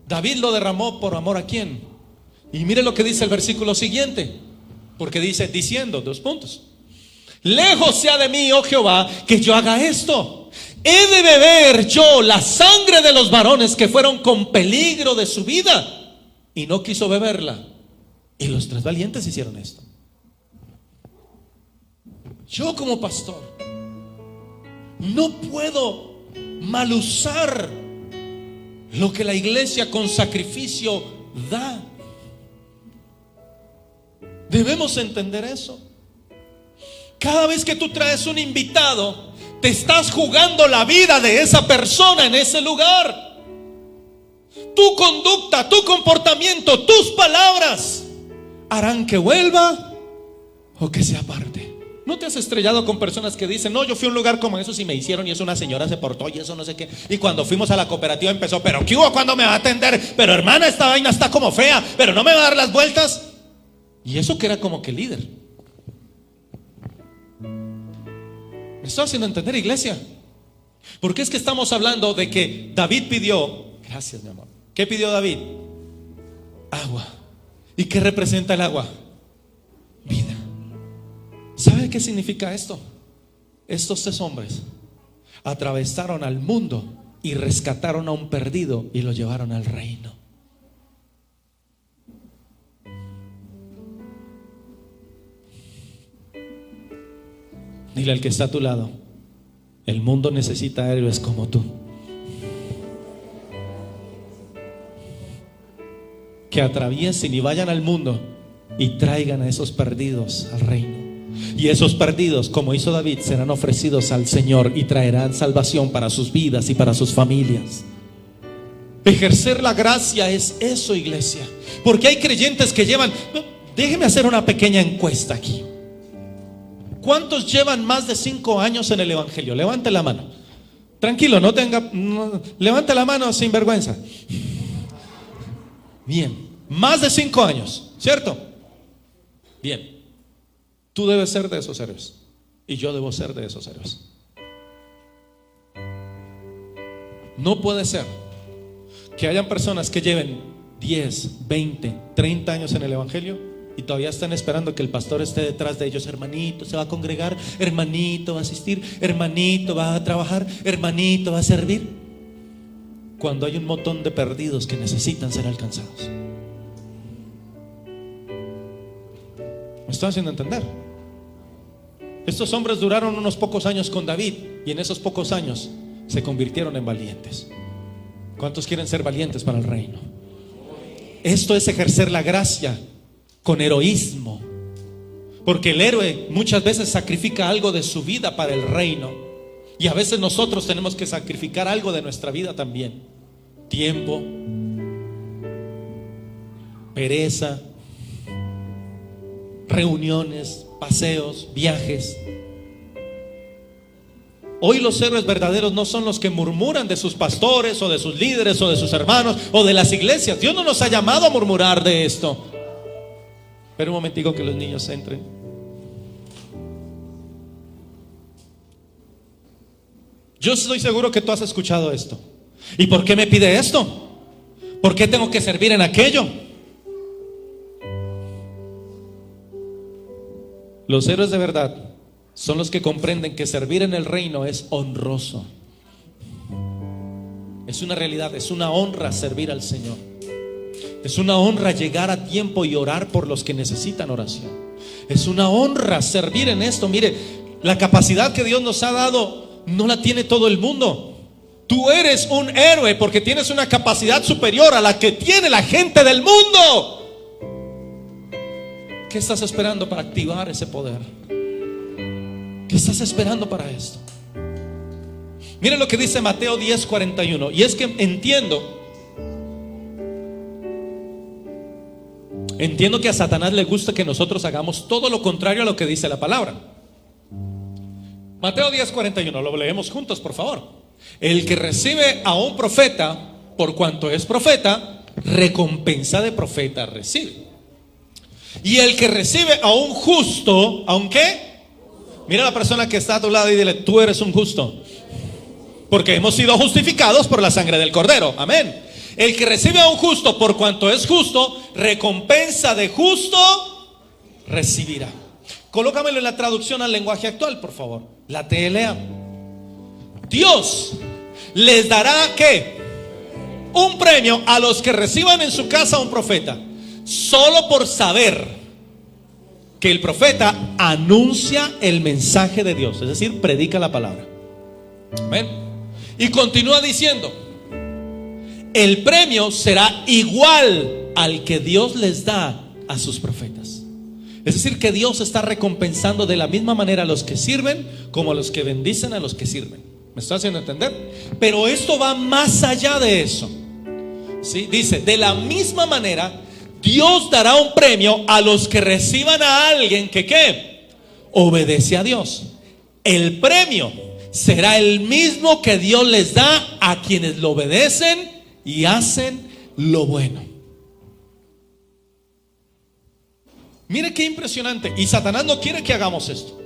David lo derramó por amor a quién. Y mire lo que dice el versículo siguiente, porque dice, diciendo, 2 puntos: lejos sea de mí, oh Jehová, que yo haga esto. He de beber yo la sangre de los varones que fueron con peligro de su vida. Y no quiso beberla. Y los 3 valientes hicieron esto. Yo como pastor no puedo malusar lo que la iglesia con sacrificio da. Debemos entender eso. Cada vez que tú traes un invitado, te estás jugando la vida de esa persona en ese lugar. Tu conducta, tu comportamiento, tus palabras harán que vuelva o que se aparte. ¿No te has estrellado con personas que dicen, no, yo fui a un lugar como esos y me hicieron, y eso una señora se portó y eso no sé qué, y cuando fuimos a la cooperativa empezó, pero ¿qué hubo? ¿Cuándo me va a atender? Pero hermana, esta vaina está como fea, pero no me va a dar las vueltas? Y eso que era como que líder. ¿Me estoy haciendo entender, iglesia? Porque es que estamos hablando de que David pidió, gracias mi amor, ¿qué pidió David? Agua. ¿Y qué representa el agua? Vida. ¿Sabe qué significa esto? Estos 3 hombres atravesaron al mundo y rescataron a un perdido y lo llevaron al reino. Dile al que está a tu lado, el mundo necesita héroes como tú, que atraviesen y vayan al mundo y traigan a esos perdidos al reino. Y esos perdidos, como hizo David, serán ofrecidos al Señor y traerán salvación para sus vidas y para sus familias. Ejercer la gracia es eso, iglesia. Porque hay creyentes que llevan, déjeme hacer una pequeña encuesta aquí. ¿Cuántos llevan más de 5 años en el evangelio? Levante la mano. Tranquilo, levante la mano sin vergüenza. Bien, más de 5 años, ¿cierto? Bien. Tú debes ser de esos héroes y yo debo ser de esos héroes. No puede ser que hayan personas que lleven 10, 20, 30 años en el evangelio y todavía están esperando que el pastor esté detrás de ellos. Hermanito, se va a congregar, hermanito va a asistir, hermanito va a trabajar, hermanito va a servir, cuando hay un montón de perdidos que necesitan ser alcanzados. ¿Me estoy haciendo entender? Estos hombres duraron unos pocos años con David y en esos pocos años se convirtieron en valientes. ¿Cuántos quieren ser valientes para el reino? Esto es ejercer la gracia con heroísmo, porque el héroe muchas veces sacrifica algo de su vida para el reino, y a veces nosotros tenemos que sacrificar algo de nuestra vida también. Tiempo, pereza, reuniones, paseos, viajes. Hoy los héroes verdaderos no son los que murmuran de sus pastores o de sus líderes o de sus hermanos o de las iglesias. Dios no nos ha llamado a murmurar de esto. Espera un momentico que los niños entren. Yo estoy seguro que tú has escuchado esto. ¿Y por qué me pide esto? ¿Por qué tengo que servir en aquello? Los héroes de verdad son los que comprenden que servir en el reino es honroso. Es una realidad, es una honra servir al Señor. Es una honra llegar a tiempo y orar por los que necesitan oración. Es una honra servir en esto. Mire, la capacidad que Dios nos ha dado no la tiene todo el mundo. Tú eres un héroe porque tienes una capacidad superior a la que tiene la gente del mundo. ¿Qué estás esperando para activar ese poder? ¿Qué estás esperando para esto? Miren lo que dice Mateo 10:41. Y es que entiendo que a Satanás le gusta que nosotros hagamos todo lo contrario a lo que dice la palabra. Mateo 10:41, lo leemos juntos, por favor. El que recibe a un profeta, por cuanto es profeta, recompensa de profeta recibe. Y el que recibe a un justo, ¿aunque? Mira a la persona que está a tu lado y dile: tú eres un justo, porque hemos sido justificados por la sangre del Cordero. Amén. El que recibe a un justo, por cuanto es justo, recompensa de justo recibirá. Colócamelo en la traducción al lenguaje actual, por favor. La TLA. Dios les dará ¿qué? Un premio a los que reciban en su casa a un profeta, solo por saber que el profeta anuncia el mensaje de Dios, es decir, predica la palabra. Amén. Y continúa diciendo: el premio será igual al que Dios les da a sus profetas. Es decir, que Dios está recompensando de la misma manera a los que sirven como a los que bendicen a los que sirven. ¿Me está haciendo entender? Pero esto va más allá de eso. ¿Sí? Dice: de la misma manera Dios dará un premio a los que reciban a alguien que ¿qué? Obedece a Dios. El premio será el mismo que Dios les da a quienes lo obedecen y hacen lo bueno. Mire qué impresionante. Y Satanás no quiere que hagamos esto.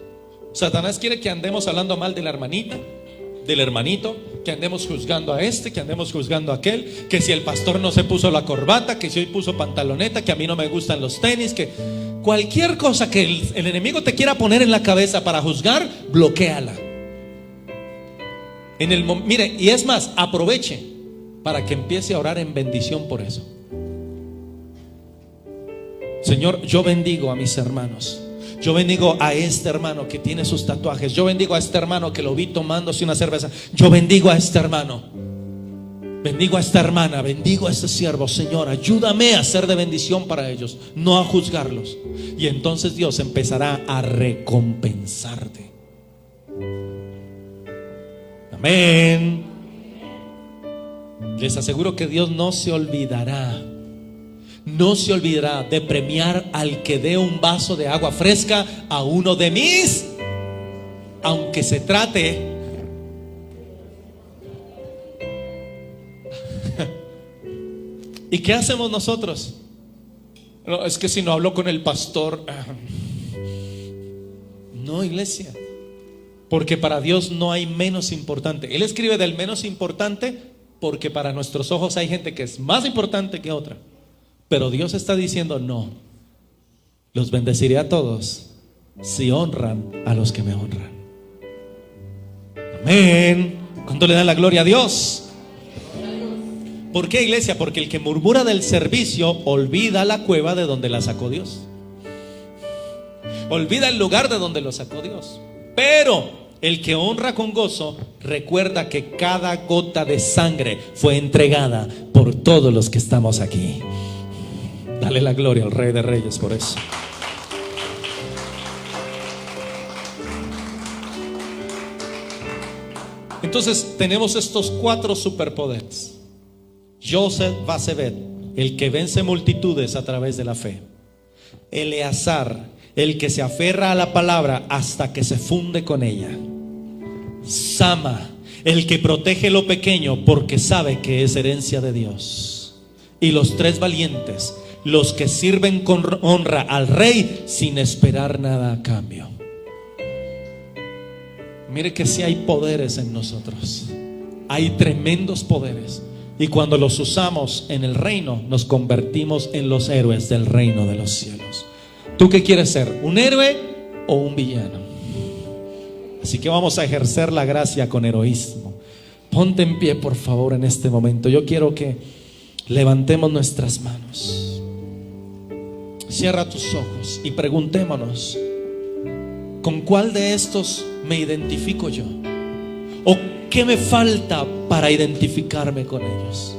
Satanás quiere que andemos hablando mal de la hermanita, del hermanito, que andemos juzgando a este, que andemos juzgando a aquel, que si el pastor no se puso la corbata, que si hoy puso pantaloneta, que a mí no me gustan los tenis, que cualquier cosa que el enemigo te quiera poner en la cabeza para juzgar, bloquéala. Mire, y es más, aproveche para que empiece a orar en bendición por eso. Señor, yo bendigo a mis hermanos. Yo bendigo a este hermano que tiene sus tatuajes. Yo bendigo a este hermano que lo vi tomándose una cerveza. Yo bendigo a este hermano. Bendigo a esta hermana. Bendigo a este siervo. Señor, ayúdame a ser de bendición para ellos, no a juzgarlos. Y entonces Dios empezará a recompensarte. Amén. Les aseguro que Dios no se olvidará de premiar al que dé un vaso de agua fresca a uno de mis, aunque se trate ¿Y qué hacemos nosotros? No, es que si no hablo con el pastor. No, iglesia, porque para Dios no hay menos importante. Él escribe del menos importante porque para nuestros ojos hay gente que es más importante que otra. Pero Dios está diciendo: no, los bendeciré a todos si honran a los que me honran. Amén. ¿Cuánto le dan la gloria a Dios? ¿Por qué, iglesia? Porque el que murmura del servicio olvida la cueva de donde la sacó Dios. Olvida el lugar de donde lo sacó Dios. Pero el que honra con gozo recuerda que cada gota de sangre fue entregada por todos los que estamos aquí. Dale la gloria al Rey de Reyes por eso. Entonces tenemos estos 4 superpoderes. Joseph Basebet, el que vence multitudes a través de la fe. Eleazar, el que se aferra a la palabra hasta que se funde con ella. Sama, el que protege lo pequeño porque sabe que es herencia de Dios. Y los 3 valientes: los que sirven con honra al rey sin esperar nada a cambio. Mire que sí hay poderes en nosotros, hay tremendos poderes, y cuando los usamos en el reino nos convertimos en los héroes del reino de los cielos. ¿Tú qué quieres ser? ¿Un héroe o un villano? Así que vamos a ejercer la gracia con heroísmo. Ponte en pie, por favor, en este momento. Yo quiero que levantemos nuestras manos. Cierra tus ojos y preguntémonos: ¿con cuál de estos me identifico yo? ¿O qué me falta para identificarme con ellos?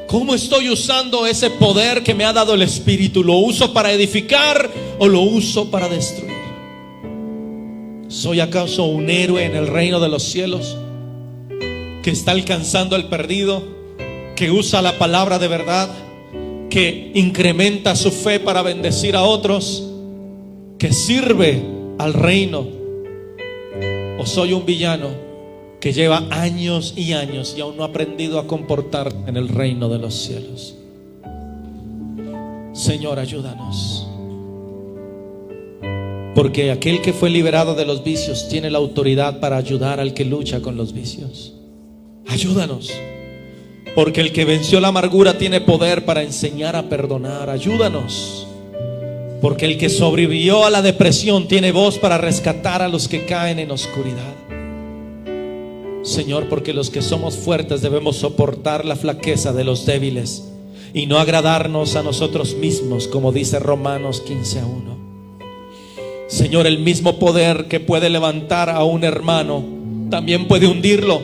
¿Cómo estoy usando ese poder que me ha dado el Espíritu? ¿Lo uso para edificar o lo uso para destruir? ¿Soy acaso un héroe en el reino de los cielos, que está alcanzando al perdido, que usa la palabra de verdad, que incrementa su fe para bendecir a otros, que sirve al reino? ¿O soy un villano que lleva años y años y aún no ha aprendido a comportar en el reino de los cielos? Señor, ayúdanos, porque aquel que fue liberado de los vicios tiene la autoridad para ayudar al que lucha con los vicios. Ayúdanos, porque el que venció la amargura tiene poder para enseñar a perdonar. Ayúdanos, porque el que sobrevivió a la depresión tiene voz para rescatar a los que caen en oscuridad. Señor, porque los que somos fuertes debemos soportar la flaqueza de los débiles y no agradarnos a nosotros mismos, como dice Romanos 15:1. Señor, el mismo poder que puede levantar a un hermano también puede hundirlo.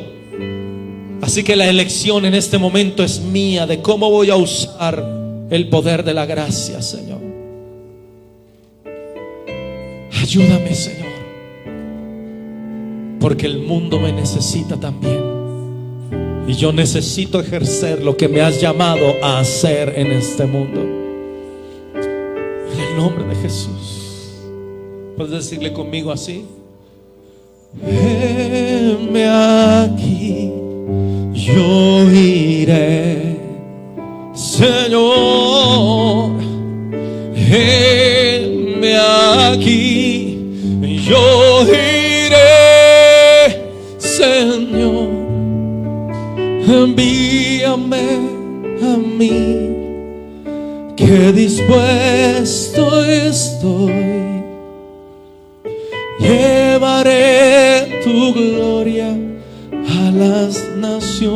Así que la elección en este momento es mía de cómo voy a usar el poder de la gracia, Señor. Ayúdame, Señor, porque el mundo me necesita también, y yo necesito ejercer lo que me has llamado a hacer en este mundo. En el nombre de Jesús. ¿Puedes decirle conmigo así? Heme aquí, yo iré, Señor. Heme aquí, yo iré, Señor. Envíame a mí, que dispuesto estoy. Llevaré tu gloria a las naciones.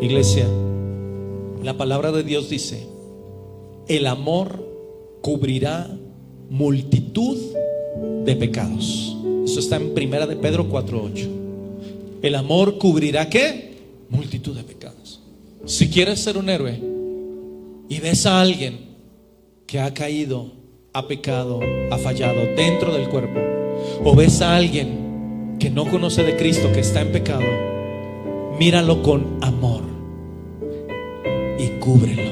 Iglesia, la palabra de Dios dice: el amor cubrirá multitud de pecados. Eso está en 1 de Pedro 4:8. El amor cubrirá ¿qué? Multitud de pecados. Si quieres ser un héroe y ves a alguien que ha caído, ha pecado, ha fallado dentro del cuerpo, o ves a alguien que no conoce de Cristo, que está en pecado, míralo con amor y cúbrelo,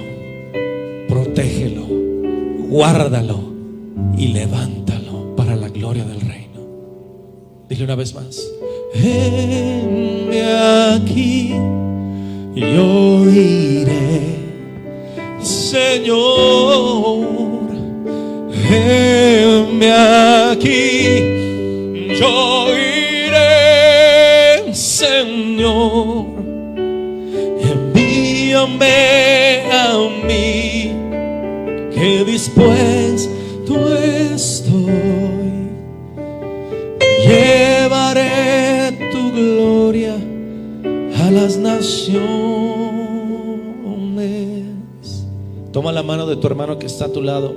protégelo, guárdalo y levántalo para la gloria del reino. Dile una vez más: heme aquí, yo iré, Señor. Heme aquí, yo iré, Señor. Envíame a mí, que dispuesto estoy. Llevaré tu gloria a las naciones. Toma la mano de tu hermano que está a tu lado,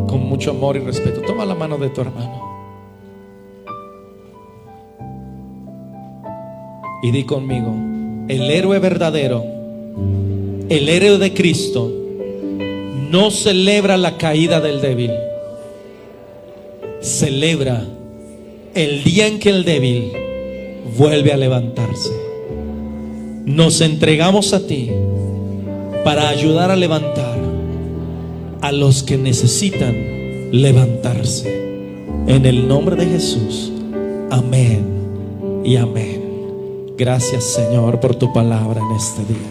con mucho amor y respeto. Toma la mano de tu hermano y di conmigo: el héroe verdadero, el héroe de Cristo, no celebra la caída del débil, celebra el día en que el débil vuelve a levantarse. Nos entregamos a ti para ayudar a levantar a los que necesitan levantarse. En el nombre de Jesús. Amén y amén. Gracias, Señor, por tu palabra en este día.